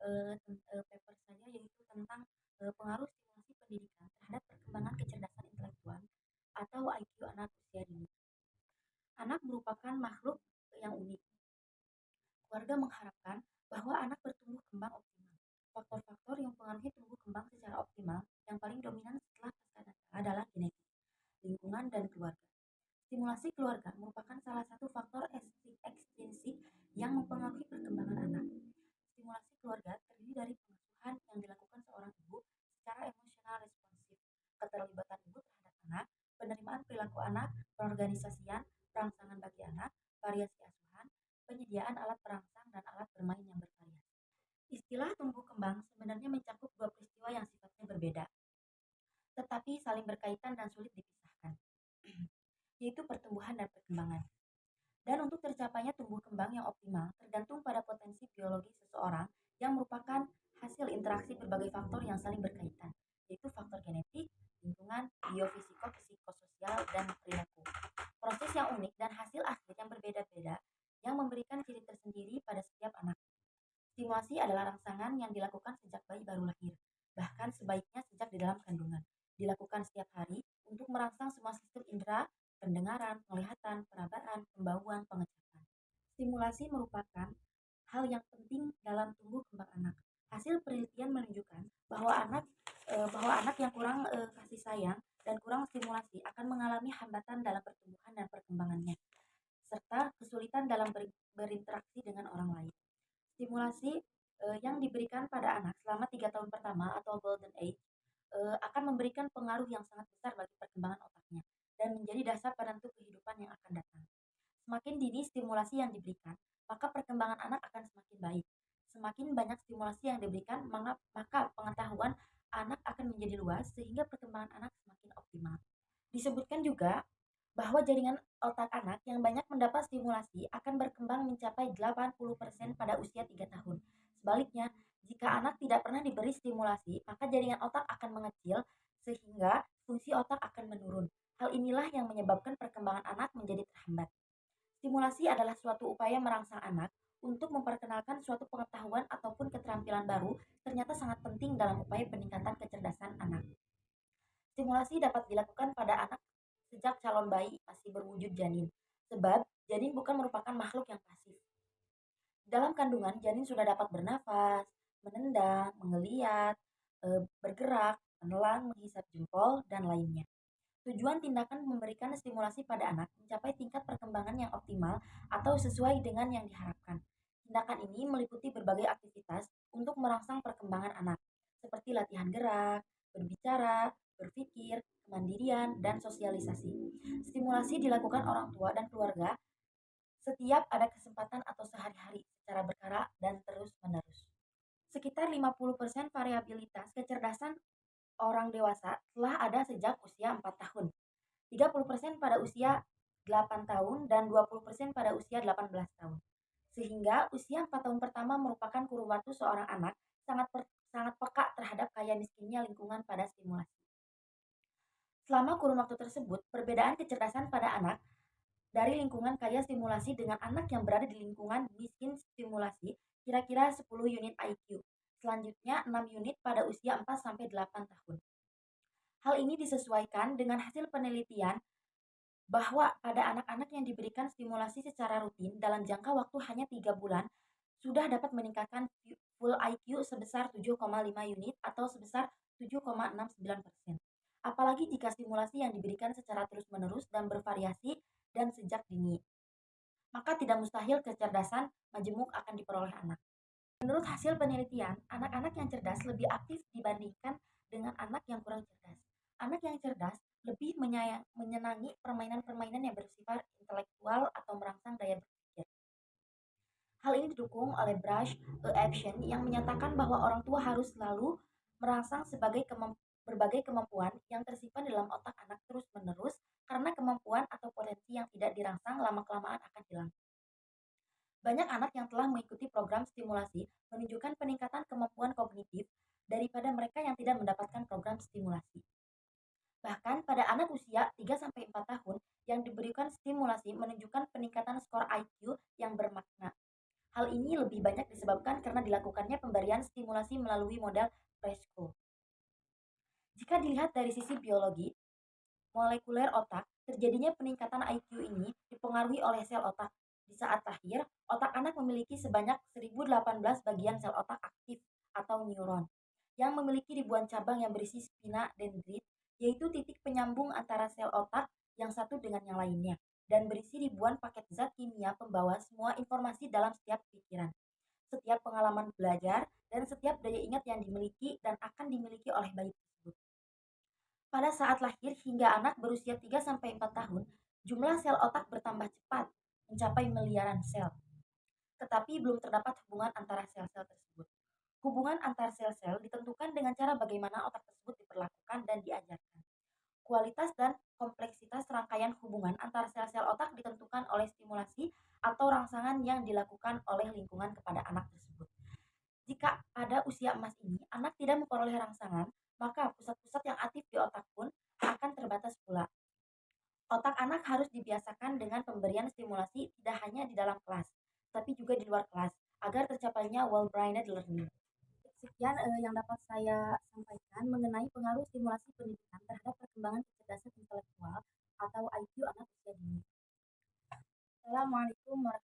paper saya yaitu tentang, pengaruh stimulasi pendidikan terhadap perkembangan kecerdasan intelektual atau IQ anak usia dini. Anak merupakan makhluk yang unik. Keluarga mengharapkan bahwa anak bertumbuh kembang optimal. Faktor-faktor yang mempengaruhi tumbuh kembang secara optimal yang paling dominan setelah pasca adalah genetik, lingkungan, dan keluarga. Stimulasi keluarga merupakan salah satu faktor ekstrinsik yang mempengaruhi perkembangan anak. Stimulasi keluarga terdiri dari pengasuhan yang dilakukan seorang ibu secara emosional responsif, keterlibatan ibu terhadap anak, penerimaan perilaku anak, pengorganisasian, perangsangan bagi anak, variasi asuhan, penyediaan alat perangsang dan alat bermain yang bervariasi. Istilah tumbuh kembang sebenarnya mencakup dua peristiwa yang sifatnya berbeda, tetapi saling berkaitan dan sulit dipisahkan, yaitu pertumbuhan dan perkembangan. Dan untuk tercapainya tumbuh kembang yang optimal tergantung pada potensi biologi seseorang yang merupakan hasil interaksi berbagai faktor yang saling berkaitan, yaitu faktor genetik, lingkungan, biofisiko-psikososial, dan perilaku. Proses yang unik dan hasil akhir yang berbeda-beda yang memberikan ciri tersendiri pada setiap anak. Stimulasi adalah rangsangan yang dilakukan sejak bayi baru lahir, bahkan sebaiknya sejak di dalam kandungan. Dilakukan setiap hari untuk merangsang semua sistem indera, pendengaran, penglihatan, perabaan, pembauan, pengecapan. Stimulasi merupakan hal yang penting dalam tumbuh kembang anak. Hasil penelitian menunjukkan bahwa anak yang kurang kasih sayang dan kurang stimulasi akan mengalami hambatan dalam pertumbuhan dan perkembangannya, serta kesulitan dalam berinteraksi dengan orang lain. Stimulasi yang diberikan pada anak selama 3 tahun pertama atau golden age akan memberikan pengaruh yang sangat besar bagi perkembangan otaknya dan menjadi dasar penentu kehidupan yang akan datang. Semakin dini stimulasi yang diberikan, maka perkembangan anak akan semakin baik. Semakin banyak stimulasi yang diberikan, maka pengetahuan anak akan menjadi luas sehingga perkembangan anak semakin optimal. Disebutkan juga bahwa jaringan otak anak yang banyak mendapat stimulasi akan berkembang mencapai 80% pada usia 3 tahun. Sebaliknya, jika anak tidak pernah diberi stimulasi, maka jaringan otak akan mengecil sehingga fungsi otak akan menurun. Hal inilah yang menyebabkan perkembangan anak menjadi terhambat. Stimulasi adalah suatu upaya merangsang anak untuk memperkenalkan suatu pengetahuan ataupun keterampilan baru ternyata sangat penting dalam upaya peningkatan kecerdasan anak. Stimulasi dapat dilakukan pada anak sejak calon bayi masih berwujud janin, sebab janin bukan merupakan makhluk yang pasif. Dalam kandungan, janin sudah dapat bernafas, menendang, menggeliat, bergerak, menelan, menghisap jempol, dan lainnya. Tujuan tindakan memberikan stimulasi pada anak mencapai tingkat perkembangan yang optimal atau sesuai dengan yang diharapkan. Tindakan ini meliputi berbagai aktivitas untuk merangsang perkembangan anak, seperti latihan gerak, berbicara, berpikir, kemandirian, dan sosialisasi. Stimulasi dilakukan orang tua dan keluarga setiap ada kesempatan atau sehari-hari secara berkala dan terus-menerus. Sekitar 50% variabilitas kecerdasan orang dewasa telah ada sejak usia 4 tahun, 30% pada usia 8 tahun, dan 20% pada usia 18 tahun. Sehingga usia 4 tahun pertama merupakan kurun waktu seorang anak sangat peka terhadap kaya miskinnya lingkungan pada stimulasi. Selama kurun waktu tersebut, perbedaan kecerdasan pada anak dari lingkungan kaya stimulasi dengan anak yang berada di lingkungan miskin stimulasi kira-kira 10 unit IQ. Selanjutnya 6 unit pada usia 4-8 tahun. Hal ini disesuaikan dengan hasil penelitian bahwa pada anak-anak yang diberikan stimulasi secara rutin dalam jangka waktu hanya 3 bulan sudah dapat meningkatkan full IQ sebesar 7,5 unit atau sebesar 7,69%. Apalagi jika stimulasi yang diberikan secara terus-menerus dan bervariasi dan sejak dini, maka tidak mustahil kecerdasan majemuk akan diperoleh anak. Menurut hasil penelitian, anak-anak yang cerdas lebih aktif dibandingkan dengan anak yang kurang cerdas. Anak yang cerdas lebih menyenangi permainan-permainan yang bersifat intelektual atau merangsang daya berpikir. Hal ini didukung oleh Brush Action yang menyatakan bahwa orang tua harus selalu merangsang berbagai kemampuan yang tersimpan dalam otak anak terus-menerus karena kemampuan atau potensi yang tidak dirangsang lama-kelamaan akan hilang. Banyak anak yang telah mengikuti program stimulasi menunjukkan peningkatan kemampuan kognitif daripada mereka yang tidak mendapatkan program stimulasi. Bahkan pada anak usia 3-4 tahun yang diberikan stimulasi menunjukkan peningkatan skor IQ yang bermakna. Hal ini lebih banyak disebabkan karena dilakukannya pemberian stimulasi melalui model preschool. Jika dilihat dari sisi biologi, molekuler otak, terjadinya peningkatan IQ ini dipengaruhi oleh sel otak. Di saat lahir, otak anak memiliki sebanyak 1018 bagian sel otak aktif atau neuron yang memiliki ribuan cabang yang berisi spina dendrit, yaitu titik penyambung antara sel otak yang satu dengan yang lainnya, dan berisi ribuan paket zat kimia pembawa semua informasi dalam setiap pikiran, setiap pengalaman belajar, dan setiap daya ingat yang dimiliki dan akan dimiliki oleh bayi tersebut. Pada saat lahir hingga anak berusia 3 sampai 4 tahun, jumlah sel otak bertambah cepat, mencapai miliaran sel. Tetapi belum terdapat hubungan antara sel-sel tersebut. Hubungan antar sel-sel ditentukan dengan cara bagaimana otak tersebut diperlakukan dan diajarkan. Kualitas dan kompleksitas rangkaian hubungan antar sel-sel otak ditentukan oleh stimulasi atau rangsangan yang dilakukan oleh lingkungan kepada anak tersebut. Jika pada usia emas ini anak tidak memperoleh rangsangan, maka pusat-pusat yang aktif di otak pun akan terbatas pula. Otak anak harus dibiasakan dengan pemberian stimulasi tidak hanya di dalam kelas, tapi juga di luar kelas, agar tercapainya well-brained learning. Sekian yang dapat saya sampaikan mengenai pengaruh stimulasi pendidikan terhadap perkembangan kecerdasan intelektual atau IQ anak usia dini. Assalamualaikum warahmatullahi